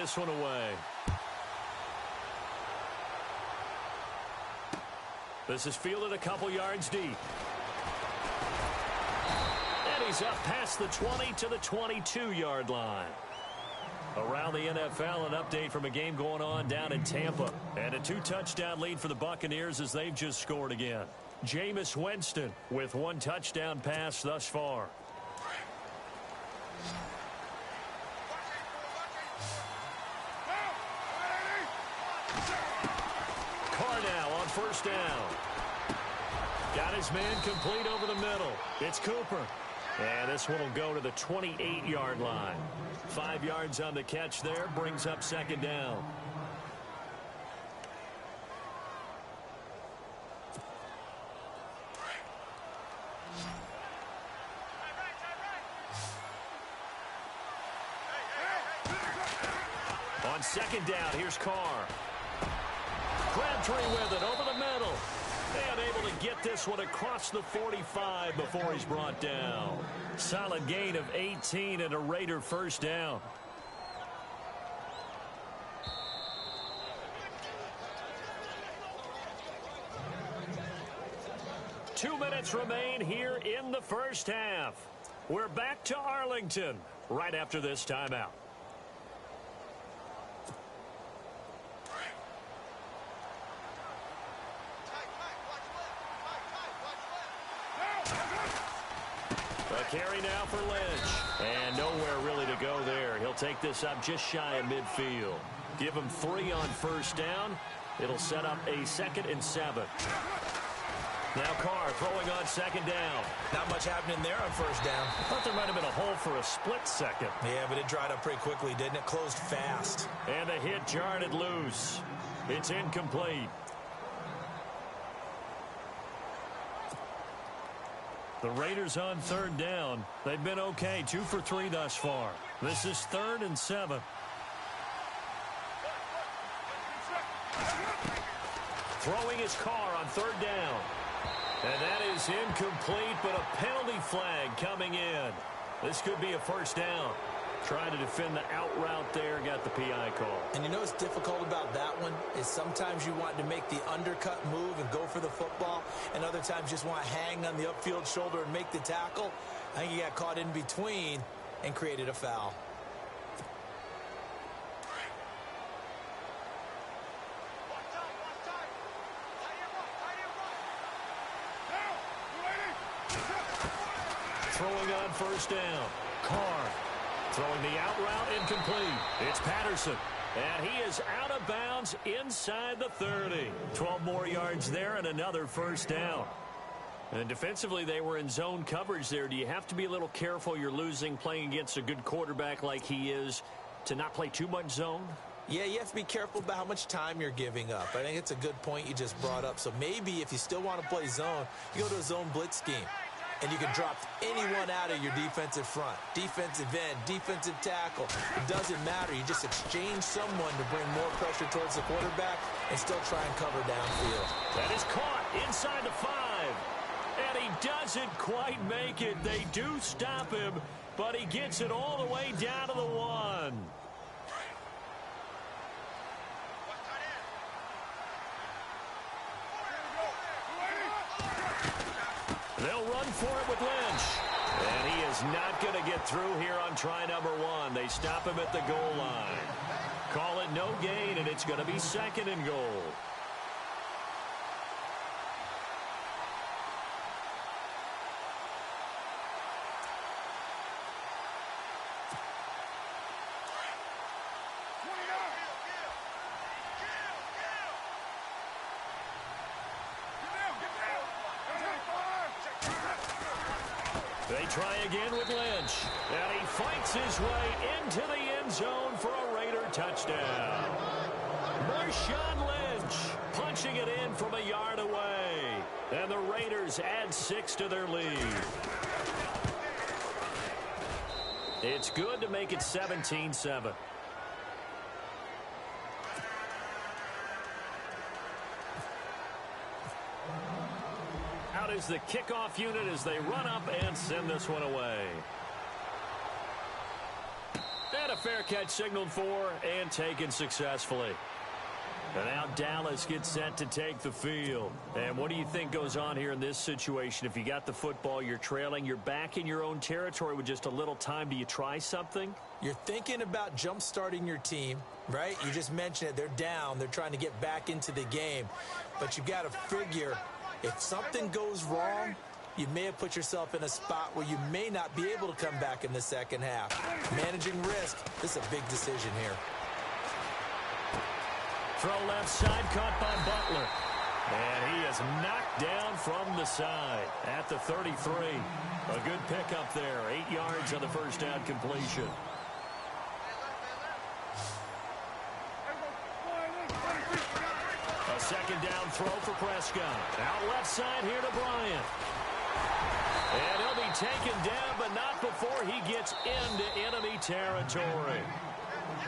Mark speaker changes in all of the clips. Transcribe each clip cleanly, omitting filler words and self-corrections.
Speaker 1: this one away. This is fielded a couple yards deep. And he's up past the 20 to the 22-yard line. Around the NFL, an update from a game going on down in Tampa. And a 2-touchdown lead for the Buccaneers as they've just scored again. Jameis Winston with 1 touchdown pass thus far. Carr now on first down. Got his man complete over the middle. It's Cooper. And this one will go to the 28-yard line. 5 yards on the catch there, brings up second down. On second down, here's Carr. Crabtree with it over the middle. And able to get this one across the 45 before he's brought down. Solid gain of 18 and a Raider first down. Two minutes remain here in the first half. We're back to Arlington right after this timeout. Carry now for Lynch. And nowhere really to go there. He'll take this up just shy of midfield. Give him 3 on first down. It'll set up a 2nd and 7. Now Carr throwing on second down.
Speaker 2: Not much happening there on first down.
Speaker 1: I thought there might have been a hole for a split second.
Speaker 2: Yeah, but it dried up pretty quickly, didn't it? Closed fast.
Speaker 1: And the hit jarred it loose. It's incomplete. The Raiders on third down. They've been okay, 2 for 3 thus far. This is 3rd and 7. Throwing his Carr on third down. And that is incomplete, but a penalty flag coming in. This could be a first down. Trying to defend the out route there, got the PI call.
Speaker 2: And you know what's difficult about that one is sometimes you want to make the undercut move and go for the football, and other times just want to hang on the upfield shoulder and make the tackle. I think he got caught in between and created a foul.
Speaker 1: Throwing on first down. Carr. Throwing the out route, incomplete. It's Patterson. And he is out of bounds inside the 30. 12 more yards there and another first down. And defensively, they were in zone coverage there. Do you have to be a little careful? You're losing, playing against a good quarterback like he is, to not play too much zone?
Speaker 2: Yeah, you have to be careful about how much time you're giving up. I think it's a good point you just brought up. So maybe if you still want to play zone, you go to a zone blitz scheme. And you can drop anyone out of your defensive front. Defensive end, defensive tackle. It doesn't matter. You just exchange someone to bring more pressure towards the quarterback and still try and cover downfield.
Speaker 1: That is caught inside the 5. And he doesn't quite make it. They do stop him, but he gets it all the way down to the 1. They'll run for it with Lynch. And he is not going to get through here on try number 1. They stop him at the goal line. Call it no gain, and it's going to be 2nd and goal. They try again with Lynch. And he fights his way into the end zone for a Raider touchdown. Marshawn Lynch punching it in from a yard away. And the Raiders add 6 to their lead. It's good to make it 17-7. Out is the kickoff unit as they run up and send this one away. And a fair catch signaled for and taken successfully. And now Dallas gets set to take the field. And what do you think goes on here in this situation? If you got the football, you're trailing, you're back in your own territory with just a little time. Do you try something?
Speaker 2: You're thinking about jump-starting your team, right? You just mentioned it. They're down. They're trying to get back into the game. But you got to figure if something goes wrong, you may have put yourself in a spot where you may not be able to come back in the second half. Managing risk, this is a big decision here.
Speaker 1: Throw left side, caught by Butler. And he is knocked down from the side at the 33. A good pickup there. 8 yards on the first down completion. A second down throw for Prescott. Out left side here to Bryant. And he'll be taken down, but not before he gets into enemy territory.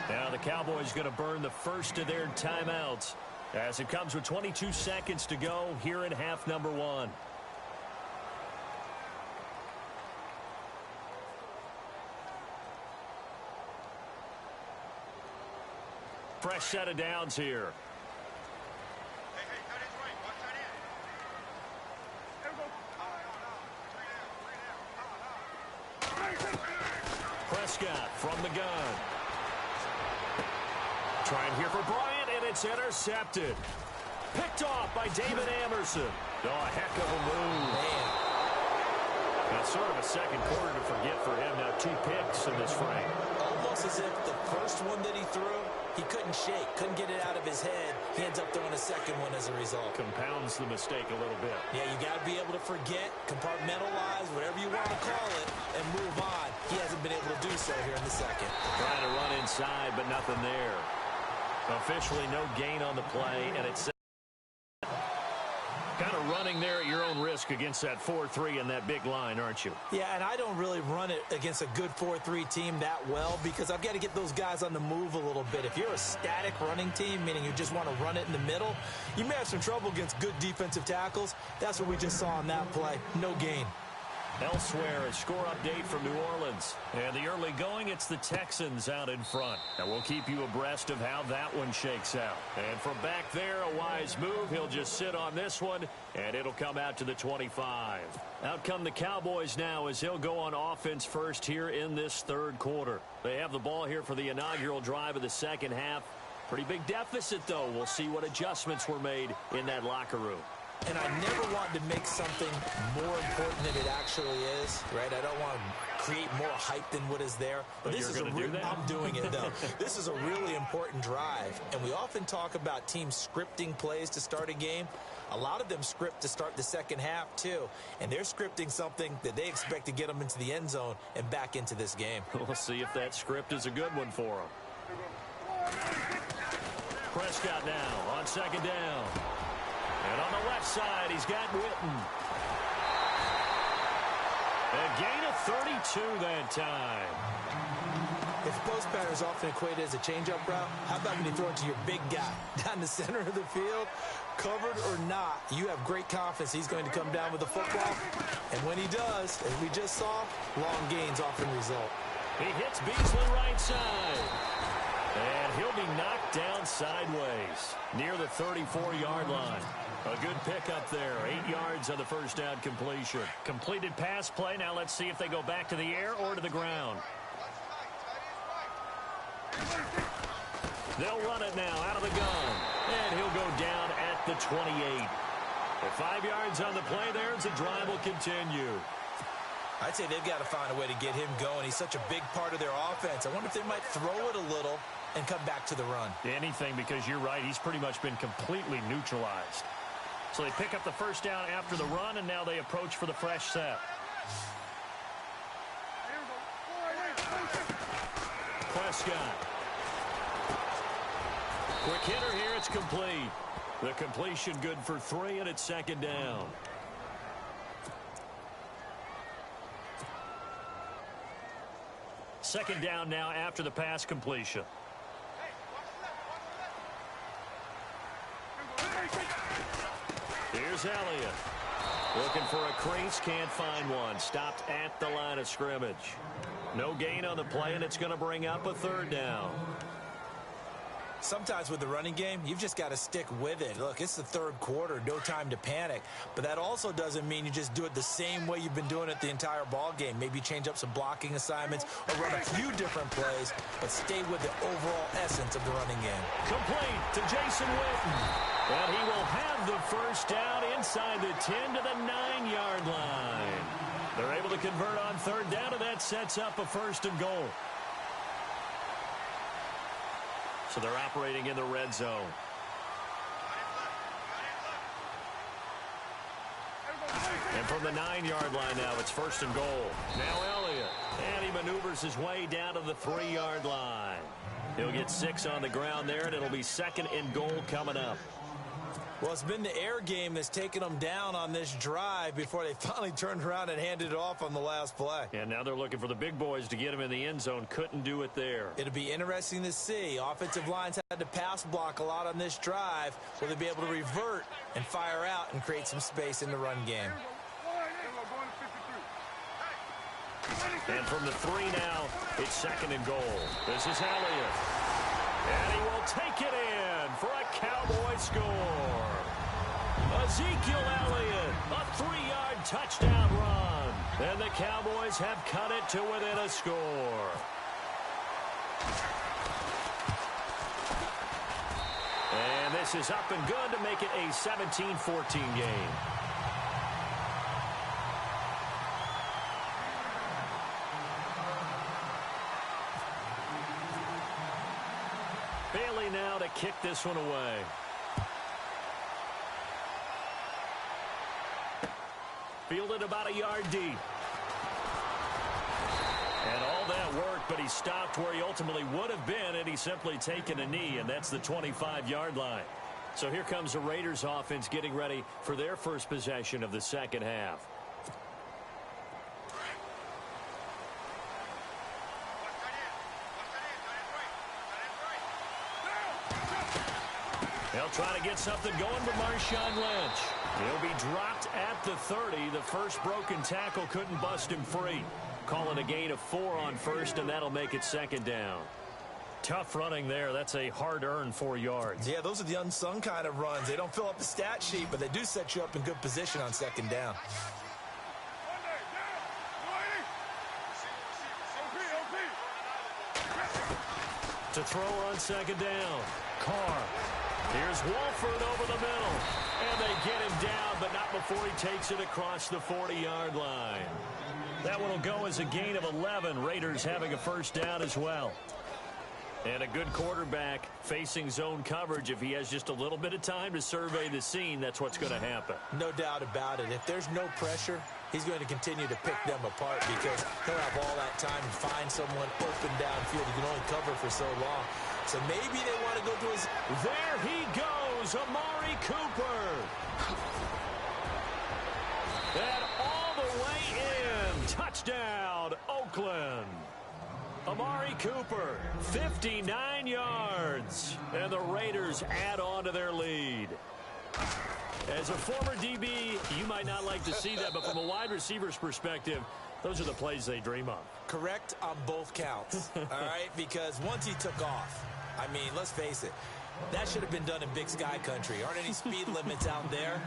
Speaker 1: Now the Cowboys going to burn the first of their timeouts as it comes with 22 seconds to go here in half number 1. Fresh set of downs here. Prescott from the gun. Trying here for Bryant, and it's intercepted. Picked off by David Amerson. Oh, a heck of a move.
Speaker 2: Man.
Speaker 1: That's sort of a second quarter to forget for him. Now 2 picks in this frame.
Speaker 2: Almost as if the first one that he threw, he couldn't shake, couldn't get it out of his head. He ends up throwing a second one as a result.
Speaker 1: Compounds the mistake a little bit.
Speaker 2: Yeah, you got to be able to forget, compartmentalize, whatever you want to call it, and move on. He hasn't been able to do so here in the second.
Speaker 1: Trying to run inside, but nothing there. Officially no gain on the play, and it's kind of running there at your own risk against that 4-3 and that big line, aren't you?
Speaker 2: Yeah, and I don't really run it against a good 4-3 team that well because I've got to get those guys on the move a little bit. If you're a static running team, meaning you just want to run it in the middle, you may have some trouble against good defensive tackles. That's what we just saw on that play. No gain.
Speaker 1: Elsewhere, a score update from New Orleans. And the early going, it's the Texans out in front. And we'll keep you abreast of how that one shakes out. And from back there, a wise move. He'll just sit on this one, and it'll come out to the 25. Out come the Cowboys now as he'll go on offense first here in this third quarter. They have the ball here for the inaugural drive of the second half. Pretty big deficit, though. We'll see what adjustments were made in that locker room.
Speaker 2: And I never want to make something more important than it actually is, right? I don't want to create more hype than what is there.
Speaker 1: But
Speaker 2: this is
Speaker 1: do that?
Speaker 2: I'm doing it, though. This is a really important drive. And we often talk about teams scripting plays to start a game. A lot of them script to start the second half, too. And they're scripting something that they expect to get them into the end zone and back into this game.
Speaker 1: We'll see if that script is a good one for them. Prescott now on second down. And on the left side, he's got Witten. A gain of 32 that time.
Speaker 2: If post pattern is often equated as a change-up route, how about when you throw it to your big guy down the center of the field? Covered or not, you have great confidence he's going to come down with the football. And when he does, as we just saw, long gains often result.
Speaker 1: He hits Beasley right side. And he'll be knocked down sideways near the 34-yard line. A good pickup there. 8 yards on the first down completion. Completed pass play. Now let's see if they go back to the air or to the ground. They'll run it now out of the gun. And he'll go down at the 28. With 5 yards on the play there, the drive will continue.
Speaker 2: I'd say they've got to find a way to get him going. He's such a big part of their offense. I wonder if they might throw it a little and come back to the run.
Speaker 1: Anything, because you're right. He's pretty much been completely neutralized. So they pick up the first down after the run, and now they approach for the fresh set. Prescott. Quick hitter here. It's complete. The completion good for 3, and it's second down. Second down now after the pass completion. Here's Elliott. Looking for a crease, can't find one. Stopped at the line of scrimmage. No gain on the play, and it's going to bring up a third down.
Speaker 2: Sometimes with the running game, you've just got to stick with it. Look, it's the third quarter, no time to panic. But that also doesn't mean you just do it the same way you've been doing it the entire ball game. Maybe change up some blocking assignments or run a few different plays, but stay with the overall essence of the running game.
Speaker 1: Complete to Jason Witten. And he will have the first down inside the 10 to the 9-yard line. They're able to convert on third down, and that sets up a first and goal. So they're operating in the red zone. And from the 9-yard line now, it's first and goal. Now Elliott. And he maneuvers his way down to the 3-yard line. He'll get 6 on the ground there, and it'll be second and goal coming up.
Speaker 2: Well, it's been the air game that's taken them down on this drive before they finally turned around and handed it off on the last play.
Speaker 1: And now they're looking for the big boys to get him in the end zone. Couldn't do it there.
Speaker 2: It'll be interesting to see. Offensive lines had to pass block a lot on this drive. Will they be able to revert and fire out and create some space in the run game?
Speaker 1: And from the 3 now, it's second and goal. This is Elliott. And he will take it in for a Cowboy score. Ezekiel Elliott, a 3-yard touchdown run. And the Cowboys have cut it to within a score. And this is up and good to make it a 17-14 game. Bailey now to kick this one away. Fielded about a yard deep. And all that work, but he stopped where he ultimately would have been, and he's simply taken a knee, and that's the 25-yard line. So here comes the Raiders offense getting ready for their first possession of the second half. They'll try to get something going for Marshawn Lynch. He'll be dropped at the 30. The first broken tackle couldn't bust him free. Calling a gain of 4 on first, and that'll make it second down. Tough running there. That's a hard-earned 4 yards.
Speaker 2: Yeah, those are the unsung kind of runs. They don't fill up the stat sheet, but they do set you up in good position on second down.
Speaker 1: To throw on second down. Carr. Here's Wolford over the middle. And they get him down, but not before he takes it across the 40-yard line. That one will go as a gain of 11. Raiders having a first down as well. And a good quarterback facing zone coverage. If he has just a little bit of time to survey the scene, that's what's going to happen.
Speaker 2: No doubt about it. If there's no pressure, he's going to continue to pick them apart because he'll have all that time to find someone open downfield. He can only cover for so long. So maybe they want to go to his...
Speaker 1: There he goes, Amari Cooper. And all the way in. Touchdown, Oakland. Amari Cooper, 59 yards. And the Raiders add on to their lead. As a former DB, you might not like to see that, but from a wide receiver's perspective, those are the plays they dream of.
Speaker 2: Correct on both counts, all right? Because once he took off, I mean, let's face it, that should have been done in Big Sky country. Aren't any speed limits out there?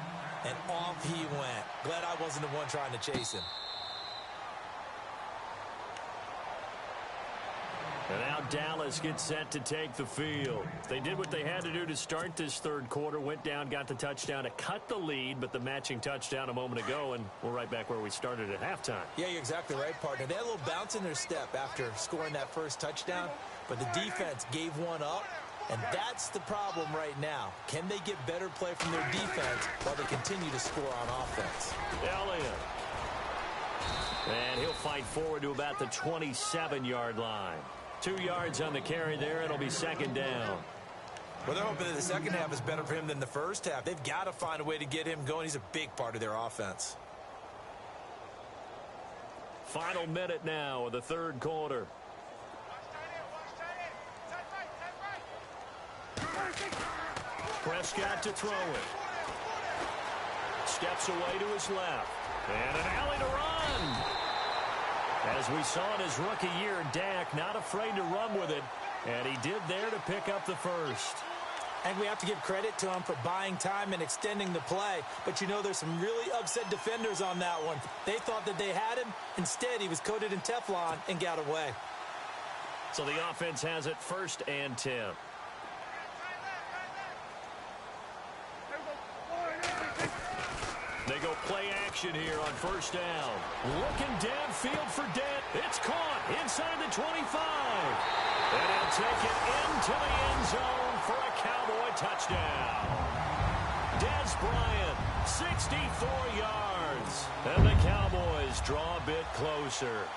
Speaker 2: And off he went. Glad I wasn't the one trying to chase him.
Speaker 1: And now Dallas gets set to take the field. They did what they had to do to start this third quarter. Went down, got the touchdown to cut the lead, but the matching touchdown a moment ago, and we're right back where we started at halftime.
Speaker 2: Yeah, you're exactly right, partner. They had a little bounce in their step after scoring that first touchdown, but the defense gave one up, and that's the problem right now. Can they get better play from their defense while they continue to score on offense?
Speaker 1: Elliott. And he'll fight forward to about the 27-yard line. 2 yards on the carry there. It'll be second down.
Speaker 2: Well, they're hoping that the second half is better for him than the first half. They've got to find a way to get him going. He's a big part of their offense.
Speaker 1: Final minute now of the third quarter. Prescott to throw it. steps away to his left. And an alley to run. As we saw in his rookie year, Dak not afraid to run with it. And he did there to pick up the first.
Speaker 2: And we have to give credit to him for buying time and extending the play. But, you know, there's some really upset defenders on that one. They thought that they had him. Instead, he was coated in Teflon and got away.
Speaker 1: So the offense has it 1st and 10. They go play action here on 1st down. Looking downfield for Dent. It's caught inside the 25. And he'll take it into the end zone for a Cowboy touchdown. Dez Bryant, 64 yards. And the Cowboys draw a bit closer.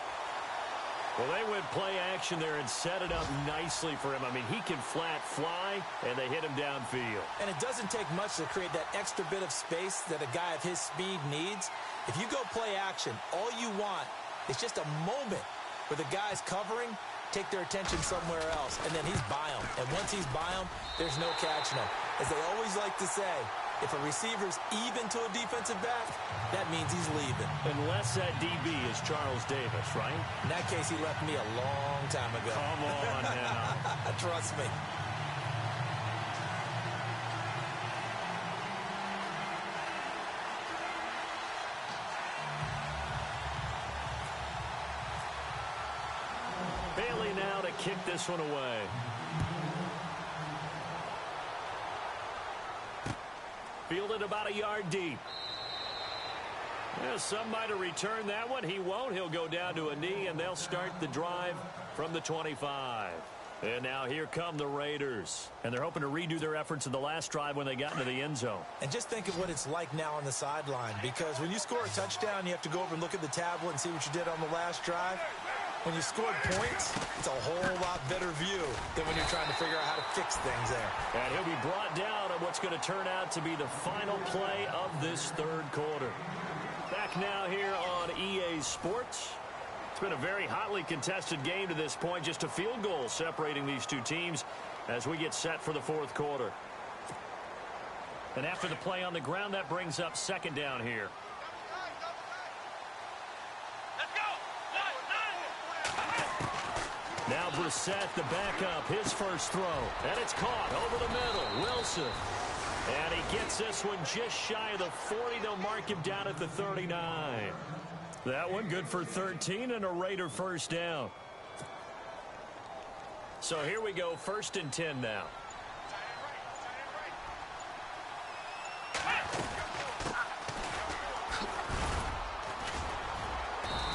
Speaker 1: Well, they went play action there and set it up nicely for him. I mean, he can flat fly, and they hit him downfield.
Speaker 2: And it doesn't take much to create that extra bit of space that a guy of his speed needs. If you go play action, all you want is just a moment where the guy's covering, take their attention somewhere else, and then he's by him. And once he's by him, there's no catching him. As they always like to say, if a receiver's even to a defensive back, that means he's leaving.
Speaker 1: Unless that DB is Charles Davis, right?
Speaker 2: In that case, he left me a long time ago.
Speaker 1: Come on now.
Speaker 2: Trust me.
Speaker 1: Bailey now to kick this one away. Fielded about a yard deep. Yeah, some might have returned that one. He won't. He'll go down to a knee, and they'll start the drive from the 25. And now here come the Raiders. And they're hoping to redo their efforts in the last drive when they got into the end zone.
Speaker 2: And just think of what it's like now on the sideline, because when you score a touchdown, you have to go over and look at the tablet and see what you did on the last drive. When you scored points, it's a whole lot better view than when you're trying to figure out how to fix things there.
Speaker 1: And he'll be brought down on what's going to turn out to be the final play of this 3rd quarter. Back now here on EA Sports. It's been a very hotly contested game to this point. Just a field goal separating these two teams as we get set for the 4th quarter. And after the play on the ground, that brings up 2nd down here. Now Brissett, the backup, his first throw. And it's caught over the middle. Wilson. And he gets this one just shy of the 40. They'll mark him down at the 39. That one good for 13 and a Raider 1st down. So here we go, 1st and 10 now.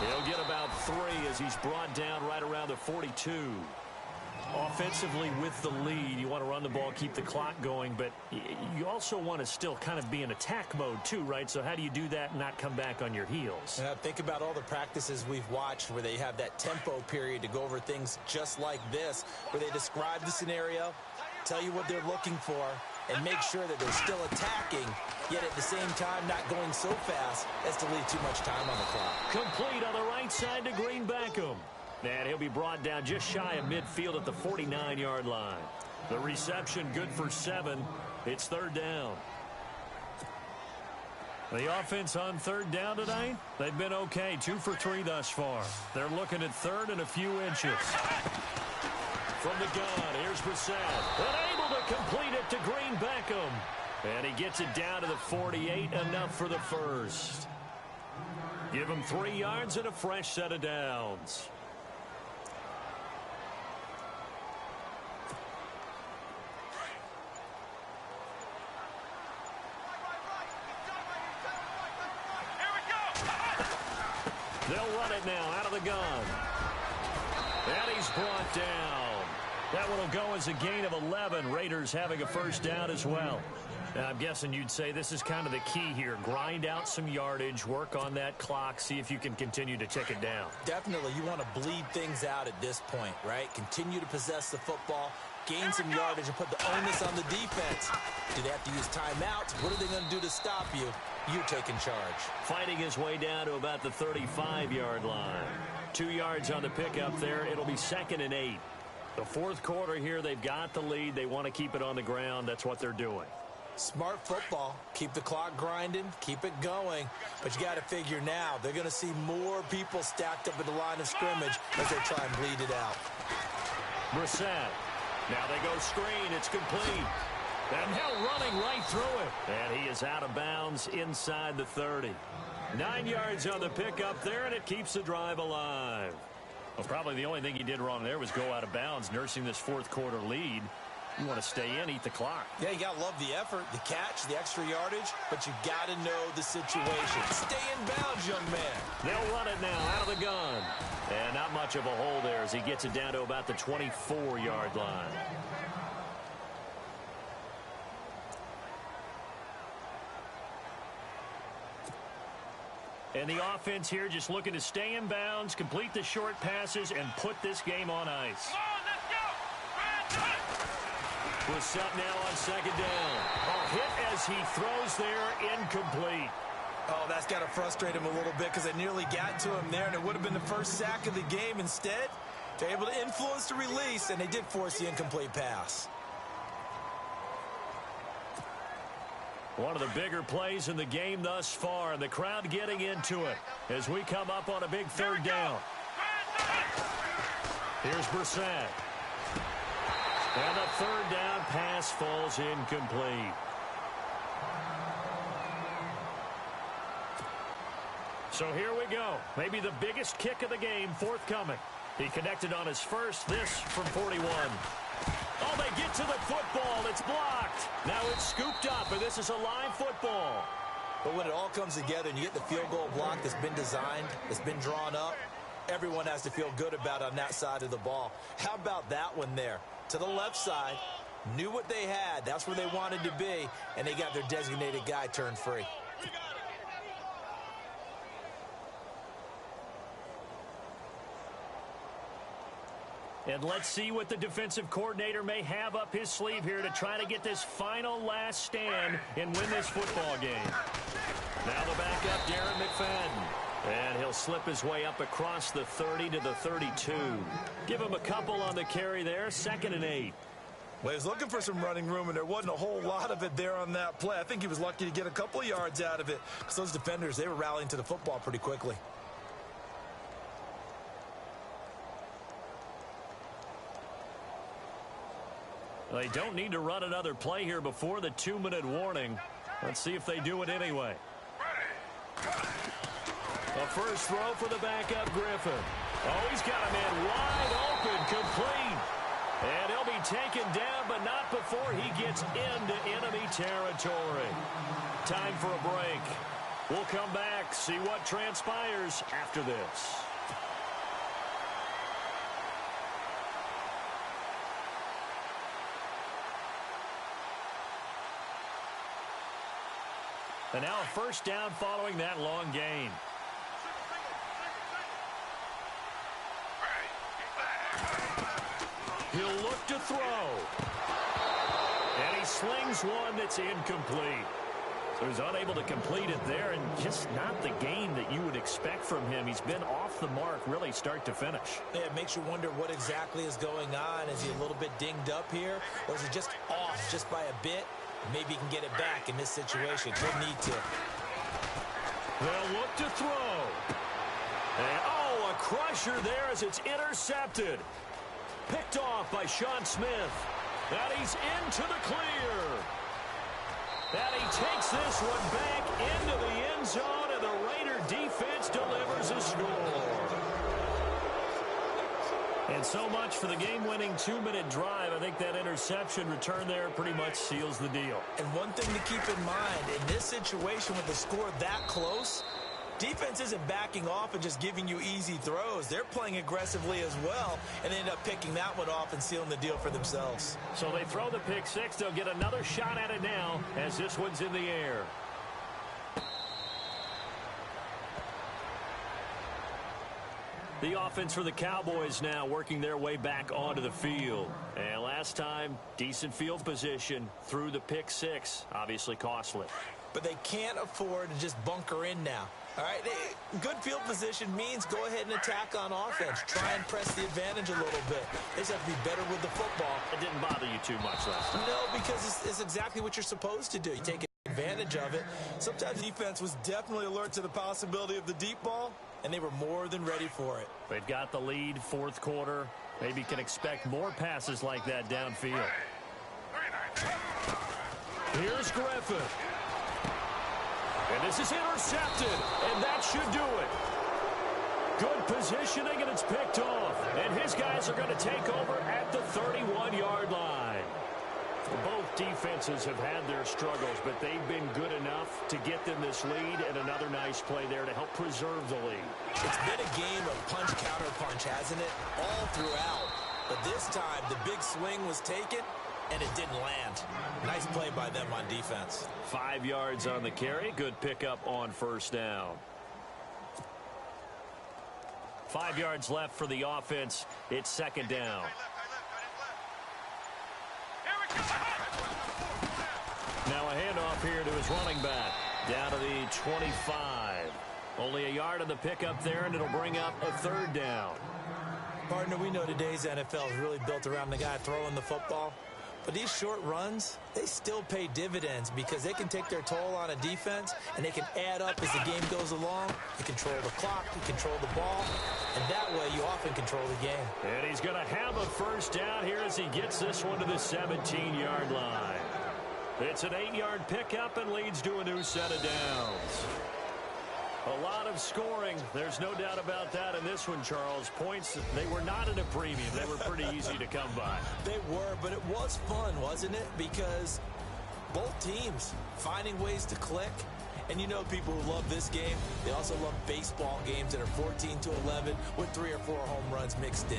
Speaker 1: He'll get about 3 as he's brought down right around the 42. Offensively with the lead, you want to run the ball, keep the clock going, but you also want to still kind of be in attack mode too, right? So how do you do that and not come back on your heels?
Speaker 2: Think about all the practices we've watched where they have that tempo period to go over things just like this, where they describe the scenario, tell you what they're looking for, and make sure that they're still attacking, yet at the same time not going so fast as to leave too much time on the clock.
Speaker 1: Complete on the right side to Green Beckham. And he'll be brought down just shy of midfield at the 49-yard line. The reception good for 7. It's 3rd down. The offense on 3rd down tonight, they've been okay. 2 for 3 thus far. They're looking at 3rd and a few inches. From the gun, here's Brissett. Unable to complete it to Green Beckham. And he gets it down to the 48, enough for the first. Give him 3 yards and a fresh set of downs. They'll run it now out of the gun. And he's brought down. That one will go as a gain of 11. Raiders having a 1st down as well. Now, I'm guessing you'd say this is kind of the key here. Grind out some yardage, work on that clock, see if you can continue to tick it down.
Speaker 2: Definitely. You want to bleed things out at this point, right? Continue to possess the football, gain some yardage, and put the onus on the defense. Do they have to use timeouts? What are they going to do to stop you? You're taking charge.
Speaker 1: Fighting his way down to about the 35-yard line. 2 yards on the pickup there. It'll be 2nd and 8. The 4th quarter here, they've got the lead. They want to keep it on the ground. That's what they're doing.
Speaker 2: Smart football. Keep the clock grinding. Keep it going. But you got to figure now, they're going to see more people stacked up at the line of scrimmage as they try and bleed it out.
Speaker 1: Brissett. Now they go screen. It's complete. And now running right through it. And he is out of bounds inside the 30. 9 yards on the pickup there, and it keeps the drive alive. Well, probably the only thing he did wrong there was go out of bounds, nursing this fourth quarter lead. You want to stay in, eat the clock.
Speaker 2: Yeah, you got to love the effort, the catch, the extra yardage, but you got to know the situation. Stay in bounds, young man.
Speaker 1: They'll run it now out of the gun. And not much of a hole there as he gets it down to about the 24-yard line. And the offense here just looking to stay in bounds, complete the short passes, and put this game on ice. Brissett now on second down. A hit as he throws there, incomplete.
Speaker 2: Oh, that's got to frustrate him a little bit because they nearly got to him there, and it would have been the first sack of the game. Instead, they're able to influence the release, and they did force the incomplete pass.
Speaker 1: One of the bigger plays in the game thus far, and the crowd getting into it as we come up on a big third down. Here's Brissett. And the third down pass falls incomplete. So here we go. Maybe the biggest kick of the game forthcoming. He connected on his first, this from 41. Oh, they get to the football. It's blocked. Now it's scooped up, and this is a live football.
Speaker 2: But when it all comes together and you get the field goal block that's been designed, that's been drawn up, everyone has to feel good about it on that side of the ball. How about that one there? To the left side, knew what they had. That's where they wanted to be, and they got their designated guy turned free.
Speaker 1: And let's see what the defensive coordinator may have up his sleeve here to try to get this final last stand and win this football game. Now the backup, Darren McFadden. And he'll slip his way up across the 30 to the 32. Give him a couple on the carry there, 2nd and 8.
Speaker 2: Well, he was looking for some running room, and there wasn't a whole lot of it there on that play. I think he was lucky to get a couple of yards out of it because those defenders, they were rallying to the football pretty quickly.
Speaker 1: They don't need to run another play here before the 2-minute warning. Let's see if they do it anyway. A first throw for the backup, Griffin. Oh, he's got a man wide open, complete. And he'll be taken down, but not before he gets into enemy territory. Time for a break. We'll come back, see what transpires after this. And now a first down following that long gain. He'll look to throw. And he slings one that's incomplete. So he's unable to complete it there, and just not the game that you would expect from him. He's been off the mark really start to finish.
Speaker 2: Yeah, it makes you wonder what exactly is going on. Is he a little bit dinged up here, or is he just off just by a bit? Maybe he can get it back in this situation. He'll need to.
Speaker 1: They'll look to throw. And, oh, a crusher there as it's intercepted. Picked off by Sean Smith. And he's into the clear. And he takes this one back into the end zone, and the Raider defense delivers a score. And so much for the game-winning 2-minute drive. I think that interception return there pretty much seals the deal.
Speaker 2: And one thing to keep in mind, in this situation with the score that close, defense isn't backing off and just giving you easy throws. They're playing aggressively as well, and they end up picking that one off and sealing the deal for themselves.
Speaker 1: So they throw the pick six. They'll get another shot at it now as this one's in the air. The offense for the Cowboys now working their way back onto the field. And last time, decent field position through the pick six. Obviously costly.
Speaker 2: But they can't afford to just bunker in now. All right, good field position means go ahead and attack on offense. Try and press the advantage a little bit. They just have to be better with the football.
Speaker 1: It didn't bother you too much last time.
Speaker 2: No, because it's exactly what you're supposed to do. You take advantage of it. Sometimes defense was definitely alert to the possibility of the deep ball, and they were more than ready for it.
Speaker 1: They've got the lead, fourth quarter. Maybe can expect more passes like that downfield. Here's Griffin. And this is intercepted, and that should do it. Good positioning, and it's picked off. And his guys are going to take over at the 31-yard line. Both defenses have had their struggles, but they've been good enough to get them this lead, and another nice play there to help preserve the lead.
Speaker 2: It's been a game of punch-counter-punch, hasn't it? All throughout. But this time, the big swing was taken, and it didn't land. Nice play by them on defense.
Speaker 1: 5 yards on the carry. Good pickup on first down. 5 yards left for the offense. It's second down. Now a handoff here to his running back. Down to the 25. Only a yard on the pickup there, and it'll bring up a third down.
Speaker 2: Partner, we know today's NFL is really built around the guy throwing the football. But these short runs, they still pay dividends because they can take their toll on a defense, and they can add up as the game goes along. You control the clock, you control the ball, and that way you often control the game.
Speaker 1: And he's going to have a first down here as he gets this one to the 17-yard line. It's an 8-yard pickup and leads to a new set of downs. A lot of scoring. There's no doubt about that in this one, Charles. Points, they were not at a premium. They were pretty easy to come by.
Speaker 2: They were, but it was fun, wasn't it? Because both teams finding ways to click. And you know people who love this game, they also love baseball games that are 14-11 with 3 or 4 home runs mixed in.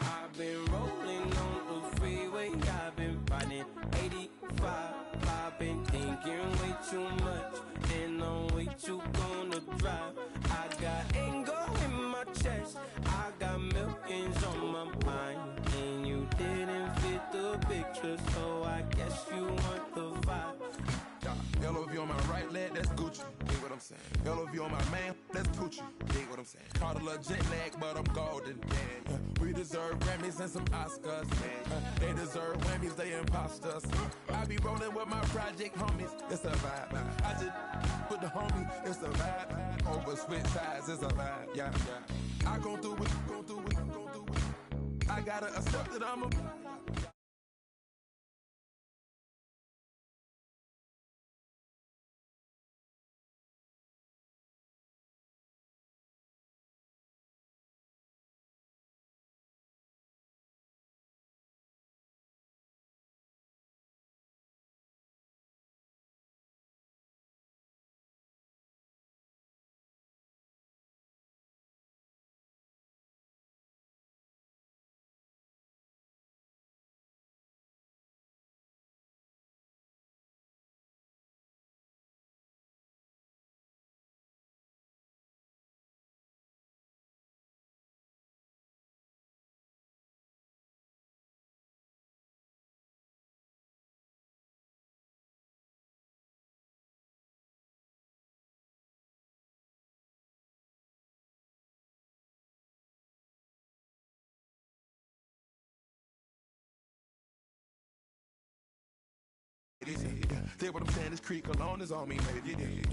Speaker 3: I've been rolling on the freeway, I've been riding 85. I've been thinking way too much, and I'm way too gonna drive. I got anger in my chest, I got millions on my mind, and you didn't fit the picture, so I guess you want the vibe.
Speaker 4: Yellow if you on my right leg, that's Gucci. Dig what I'm saying. Yellow if you on my man, that's Poochie. Dig what I'm saying. Caught a little jet lag, but I'm golden. Yeah. We deserve Grammys and some Oscars. They deserve whammies, they imposters. I be rolling with my project homies. It's a vibe. I just put the homie. It's a vibe. Over switch sides, it's a vibe. Yeah, yeah. I gon' do it, gon' do it, gon' do it. I gotta accept that I'm a. Dig what I'm saying, this creek alone is on me, baby.